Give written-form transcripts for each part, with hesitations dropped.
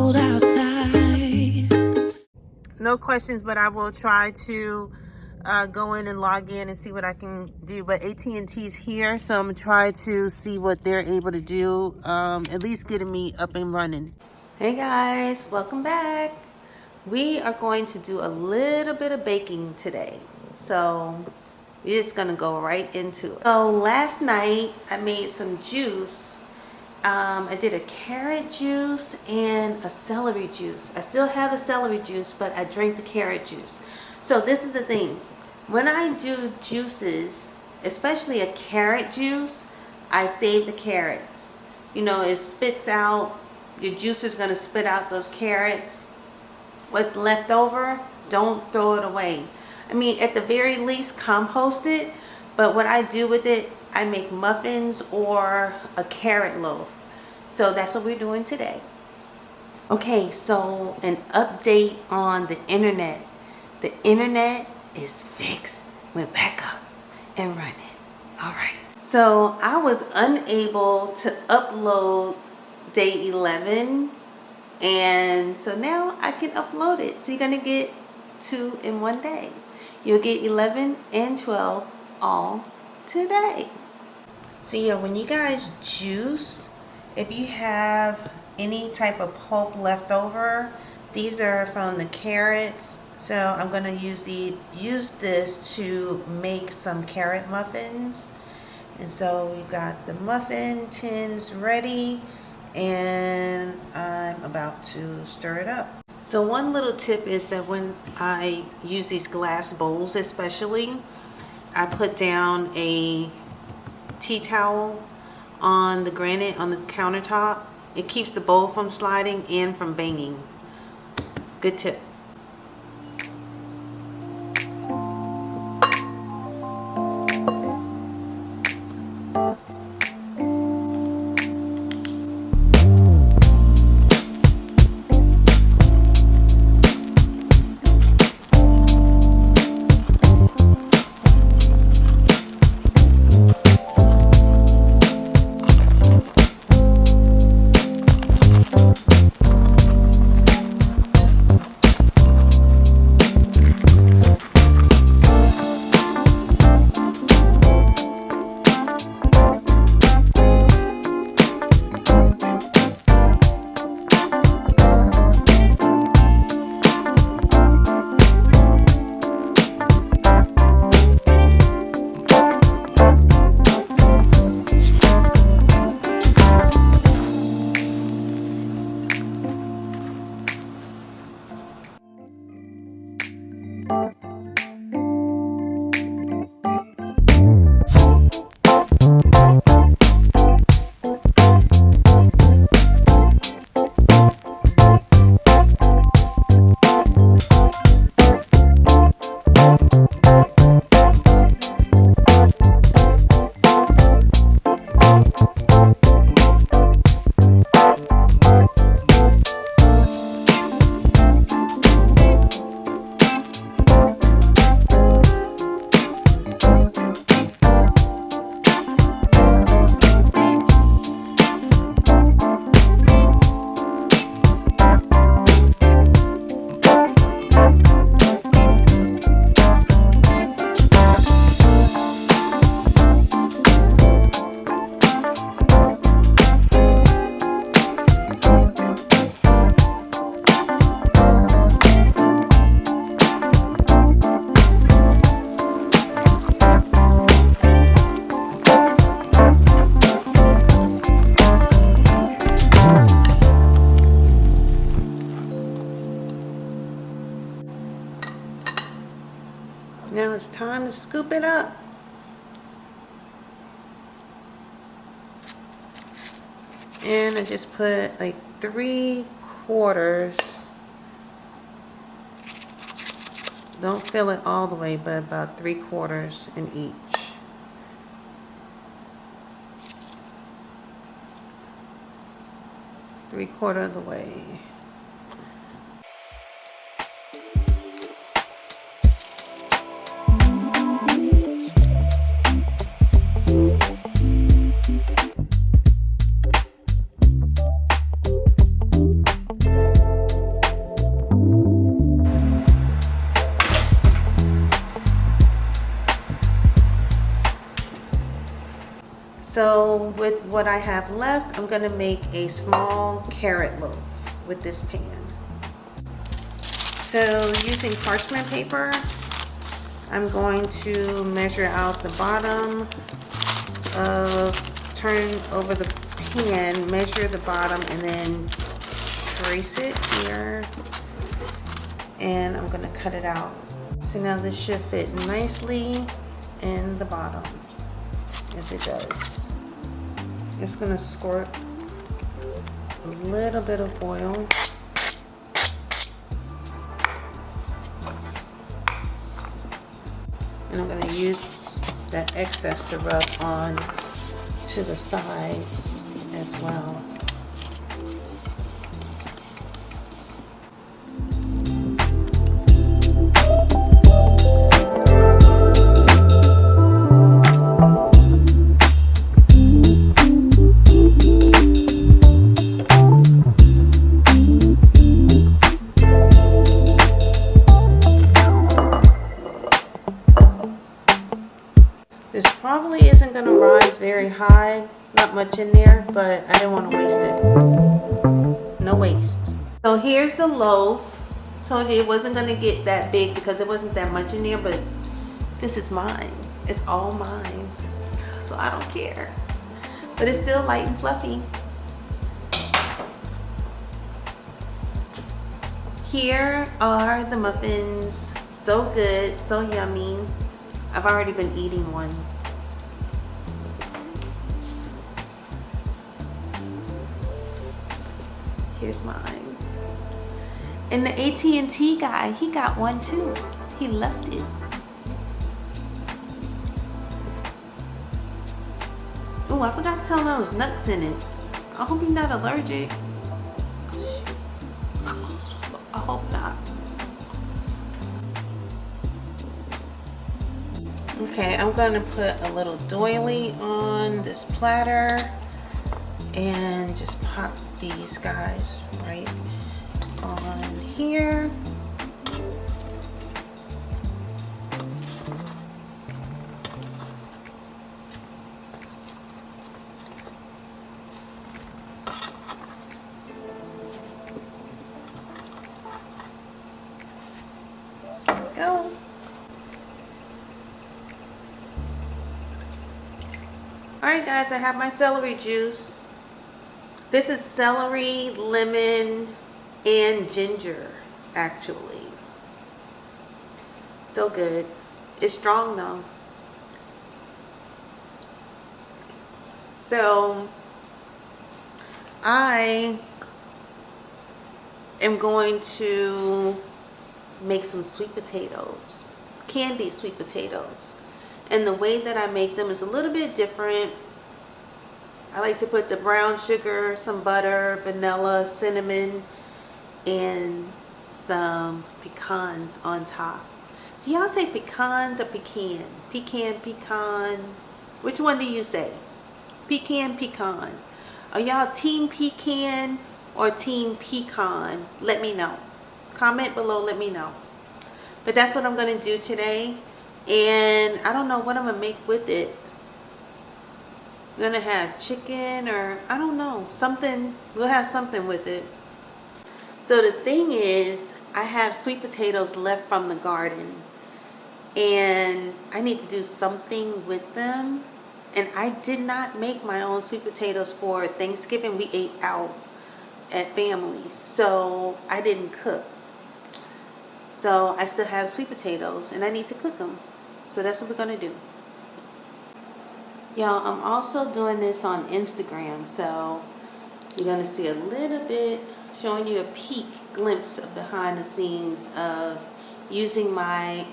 cold outside. No questions, but I will try to go in and log in and see what I can do. But AT&T's here, so I'm gonna try to see what they're able to do, at least getting me up and running. Hey guys, welcome back. We are going to do a little bit of baking today, so we're just gonna go right into it. So last night I made some juice. I did a carrot juice and a celery juice. I still have the celery juice, but I drank the carrot juice. So this is the thing. When I do juices, especially a carrot juice, I save the carrots. You know, it spits out, your juice is going to spit out those carrots. What's left over, don't throw it away. I mean, at the very least, compost it. But what I do with it, I make muffins or a carrot loaf. So that's what we're doing today. Okay, so an update on the internet. The internet is fixed. We're back up and running. All right. So I was unable to upload day 11. And so now I can upload it. So you're going to get 2 in one day. You'll get 11 and 12 all today. So yeah, when you guys juice, if you have any type of pulp left over, these are from the carrots. So I'm going to use this to make some carrot muffins. And so we've got the muffin tins ready, and I'm about to stir it up. So one little tip is that when I use these glass bowls especially, I put down a tea towel on the granite on the countertop. It keeps the bowl from sliding and from banging. Good tip. Now it's time to scoop it up. And I just put like 3/4. Don't fill it all the way, but about 3/4 in each. Three-quarter of the way. So with what I have left, I'm gonna make a small carrot loaf with this pan. So using parchment paper, I'm going to measure out the bottom turn over the pan, measure the bottom, and then trace it here. And I'm gonna cut it out. So now this should fit nicely in the bottom, as it does. Just gonna squirt a little bit of oil. And I'm gonna use that excess to rub on to the sides as well. This probably isn't going to rise very high, not much in there, but I didn't want to waste it. No waste. So here's the loaf. Told you it wasn't going to get that big because it wasn't that much in there, but this is mine. It's all mine. So I don't care. But it's still light and fluffy. Here are the muffins. So good, so yummy. I've already been eating one. Here's mine. And the AT&T guy, he got one too. He loved it. Oh, I forgot to tell him there was nuts in it. I hope he's not allergic. I hope not. Okay, I'm gonna put a little doily on this platter and just pop these guys right on here. There we go. Alright guys, I have my celery juice. This is celery, lemon, and ginger, actually. So good. It's strong though. So, I am going to make some sweet potatoes. Candied sweet potatoes. And the way that I make them is a little bit different. I like to put the brown sugar, some butter, vanilla, cinnamon, and some pecans on top. Do y'all say pecans or pecan? Pecan, pecan. Which one do you say? Pecan, pecan. Are y'all team pecan or team pecan? Let me know. Comment below, let me know. But that's what I'm going to do today. And I don't know what I'm going to make with it. I'm going to have chicken or I don't know. Something. We'll have something with it. So the thing is, I have sweet potatoes left from the garden. And I need to do something with them. And I did not make my own sweet potatoes for Thanksgiving. We ate out at family. So I didn't cook. So I still have sweet potatoes and I need to cook them. So that's what we're going to do. Y'all, I'm also doing this on Instagram. So you're going to see a little bit, showing you a peek glimpse of behind the scenes of using my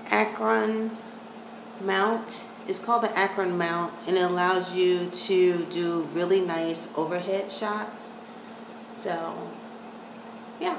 Akron mount. It's called the Akron mount and it allows you to do really nice overhead shots. So, yeah.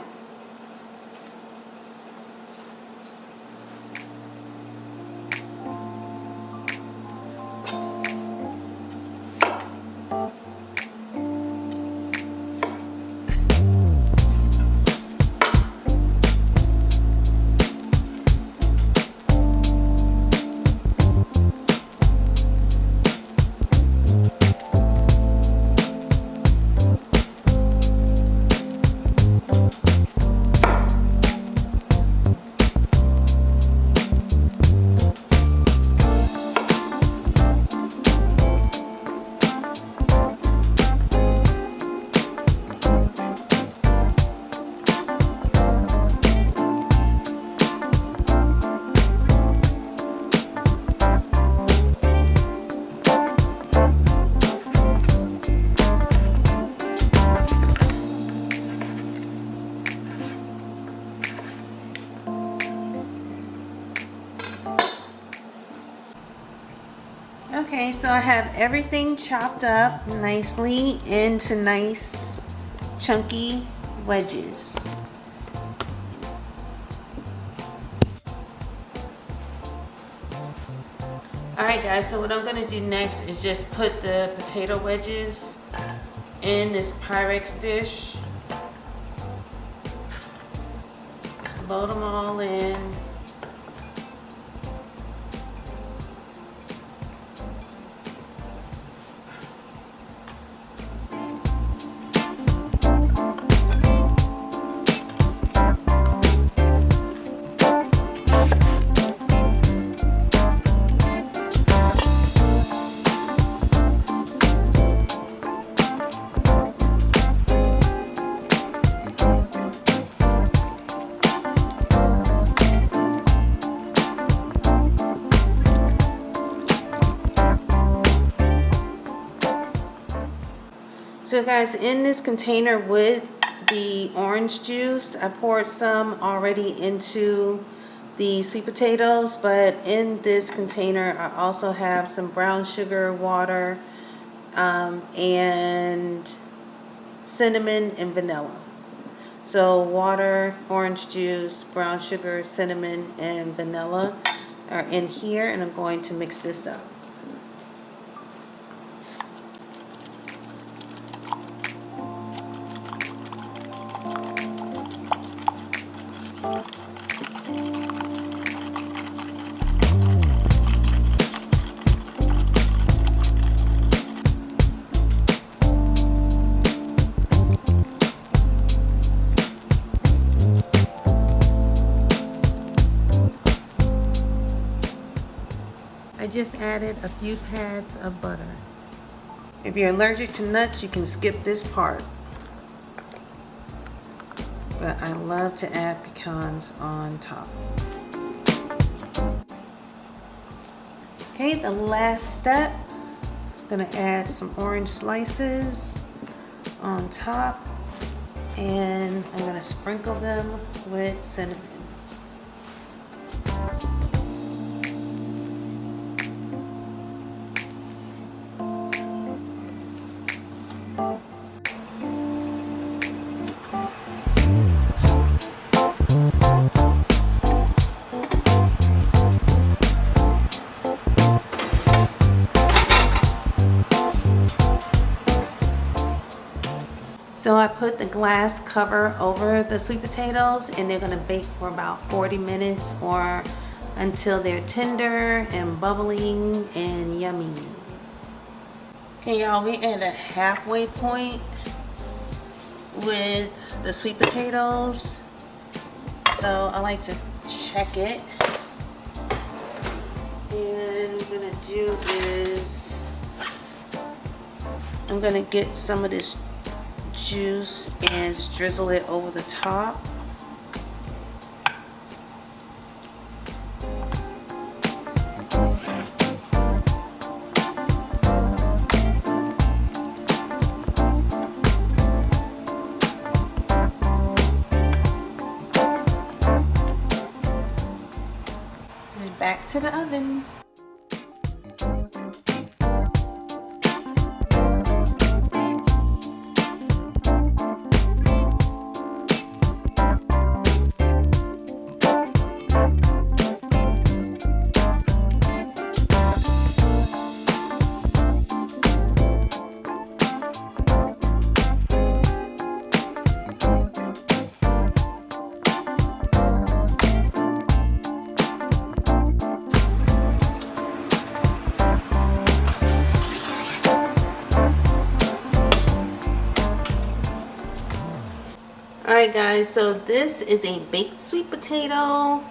Okay, so I have everything chopped up nicely into nice chunky wedges. Alright guys, so what I'm going to do next is just put the potato wedges in this Pyrex dish. Just load them all in. So guys, in this container with the orange juice, I poured some already into the sweet potatoes, but in this container I also have some brown sugar, water, and cinnamon and vanilla. So water, orange juice, brown sugar, cinnamon, and vanilla are in here, and I'm going to mix this up. I just added a few pads of butter. If you're allergic to nuts, you can skip this part. But I love to add pecans on top. Okay, the last step, I'm gonna add some orange slices on top, and I'm gonna sprinkle them with cinnamon. So I put the glass cover over the sweet potatoes, and they're gonna bake for about 40 minutes or until they're tender and bubbling and yummy. Okay y'all, we're at a halfway point with the sweet potatoes. So I like to check it. And what I'm gonna do is I'm gonna get some of this juice and just drizzle it over the top. And back to the oven. Alright guys, so this is a baked sweet potato,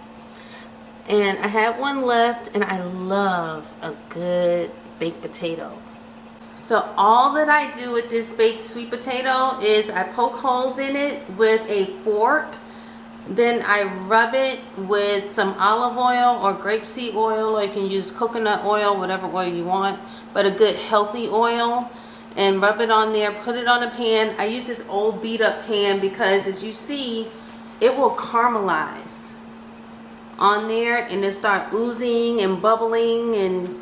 and I have one left, and I love a good baked potato. So all that I do with this baked sweet potato is I poke holes in it with a fork, then I rub it with some olive oil or grapeseed oil, or you can use coconut oil, whatever oil you want, but a good healthy oil. And rub it on there, put it on a pan. I use this old beat up pan because, as you see, it will caramelize on there and it'll start oozing and bubbling and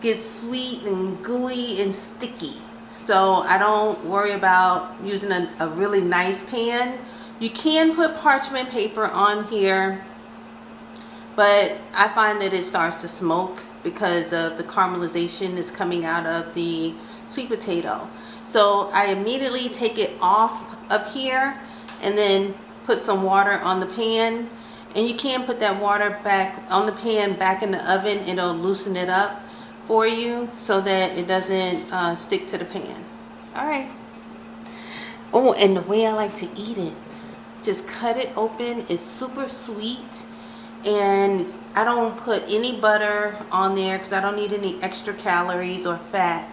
gets sweet and gooey and sticky. So I don't worry about using a really nice pan. You can put parchment paper on here, but I find that it starts to smoke because of the caramelization that's coming out of the sweet potato. So I immediately take it off up here and then put some water on the pan. And you can put that water back on the pan back in the oven. It'll loosen it up for you so that it doesn't stick to the pan. All right. Oh, and the way I like to eat it, just cut it open. It's super sweet. And I don't put any butter on there because I don't need any extra calories or fat.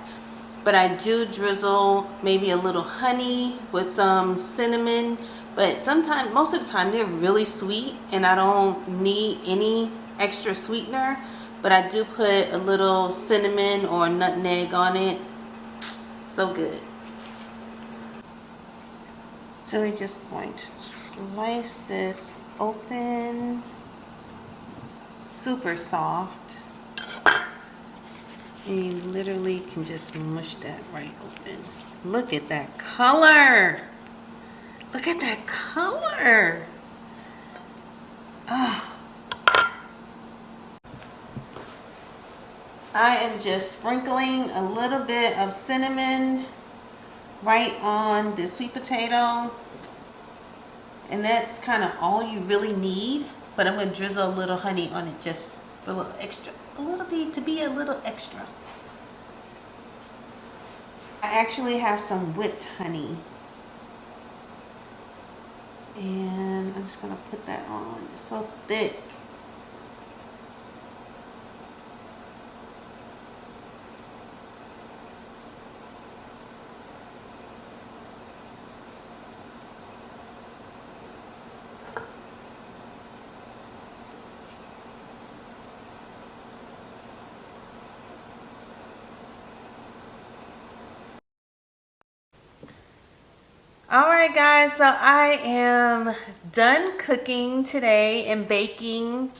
But I do drizzle maybe a little honey with some cinnamon. But sometimes, most of the time, they're really sweet and I don't need any extra sweetener. But I do put a little cinnamon or nutmeg on it. So good. So we're just going to slice this open. Super soft. And you literally can just mush that right open. Look at that color. Look at that color. Oh. I am just sprinkling a little bit of cinnamon right on the sweet potato. And that's kind of all you really need. But I'm going to drizzle a little honey on it just a little extra. A little bit, to be a little extra. I actually have some whipped honey. And I'm just going to put that on. It's so thick. Alright guys, so I am done cooking today and baking.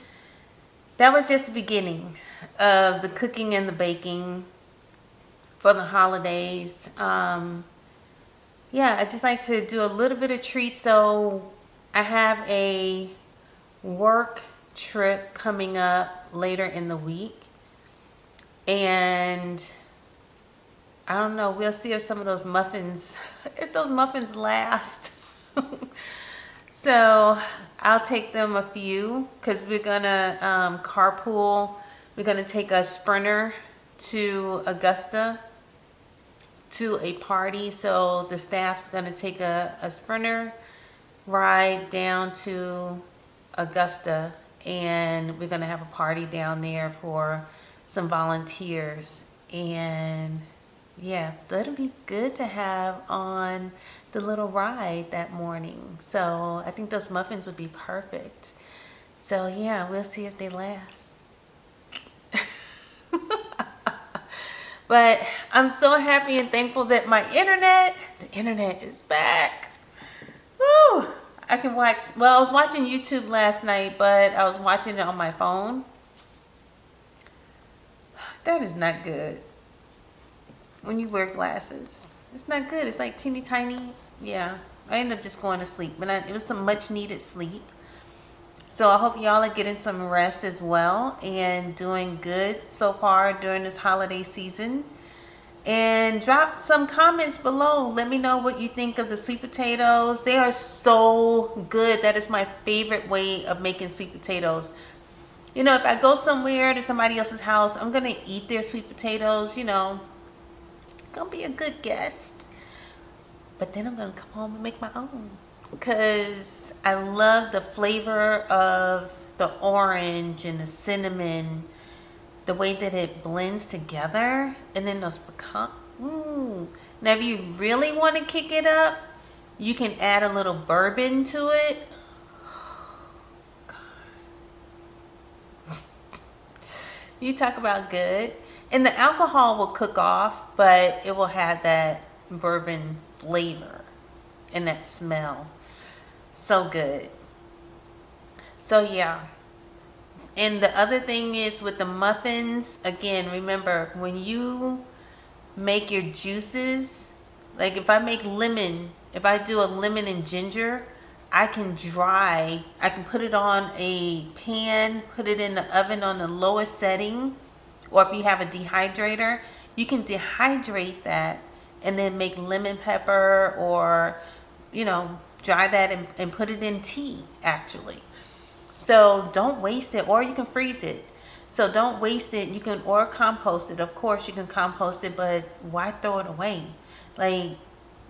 That was just the beginning of the cooking and the baking for the holidays. Yeah, I just like to do a little bit of treats. So I have a work trip coming up later in the week. And I don't know. We'll see if some of those muffins, if those muffins last. So I'll take them a few because we're going to carpool. We're going to take a Sprinter to Augusta to a party. So the staff's going to take a Sprinter ride down to Augusta. And we're going to have a party down there for some volunteers. And yeah, that'll be good to have on the little ride that morning. So I think those muffins would be perfect. So yeah, we'll see if they last. But I'm so happy and thankful that the internet is back. Woo! I can watch, well, I was watching YouTube last night, but I was watching it on my phone. That is not good. When you wear glasses, it's not good. It's like teeny tiny. Yeah, I ended up just going to sleep, but it was some much needed sleep. So I hope y'all are getting some rest as well and doing good so far during this holiday season. And drop some comments below. Let me know what you think of the sweet potatoes. They are so good. That is my favorite way of making sweet potatoes. You know, if I go somewhere to somebody else's house, I'm going to eat their sweet potatoes, you know. Gonna be a good guest, but then I'm gonna come home and make my own because I love the flavor of the orange and the cinnamon, the way that it blends together, and then those pecans. Now if you really want to kick it up, you can add a little bourbon to it. You talk about good. And the alcohol will cook off, but it will have that bourbon flavor and that smell. So good. So yeah, And the other thing is with the muffins, again, remember when you make your juices, like if I make lemon, if I do a lemon and ginger, I can put it on a pan, put it in the oven on the lowest setting, or if you have a dehydrator, you can dehydrate that and then make lemon pepper, or dry that and put it in tea actually. So don't waste it, or you can freeze it. So don't waste it. You can, or compost it. Of course, you can compost it, but why throw it away? Like,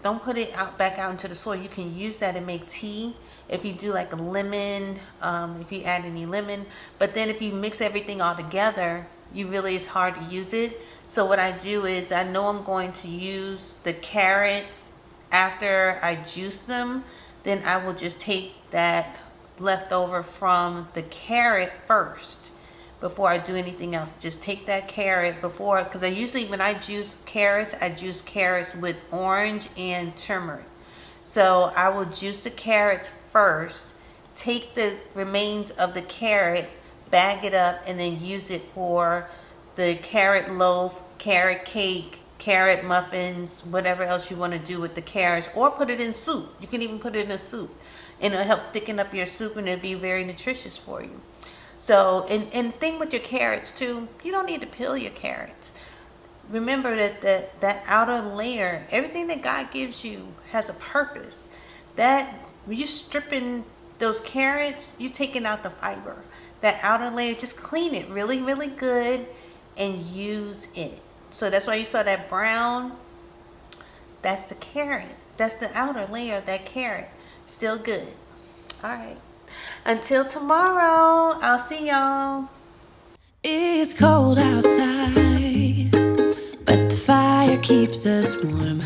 don't put it out back out into the soil. You can use that and make tea. If you do like a lemon, if you add any lemon, but then if you mix everything all together, it's hard to use it. So what I do is, I know I'm going to use the carrots after I juice them, then I will just take that leftover from the carrot first before I do anything else. Just take that carrot before, because when I juice carrots with orange and turmeric. So I will juice the carrots first, take the remains of the carrot, bag it up, and then use it for the carrot loaf, carrot cake, carrot muffins, whatever else you want to do with the carrots, or put it in soup. You can even put it in a soup, and it'll help thicken up your soup, and it'll be very nutritious for you. So, and thing with your carrots too, you don't need to peel your carrots. Remember that outer layer, everything that God gives you has a purpose. That when you're stripping those carrots, you're taking out the fiber. That outer layer, just clean it really, really good and use it. So that's why you saw that brown. That's the carrot. That's the outer layer of that carrot. Still good. All right. Until tomorrow, I'll see y'all. It's cold outside, but the fire keeps us warm.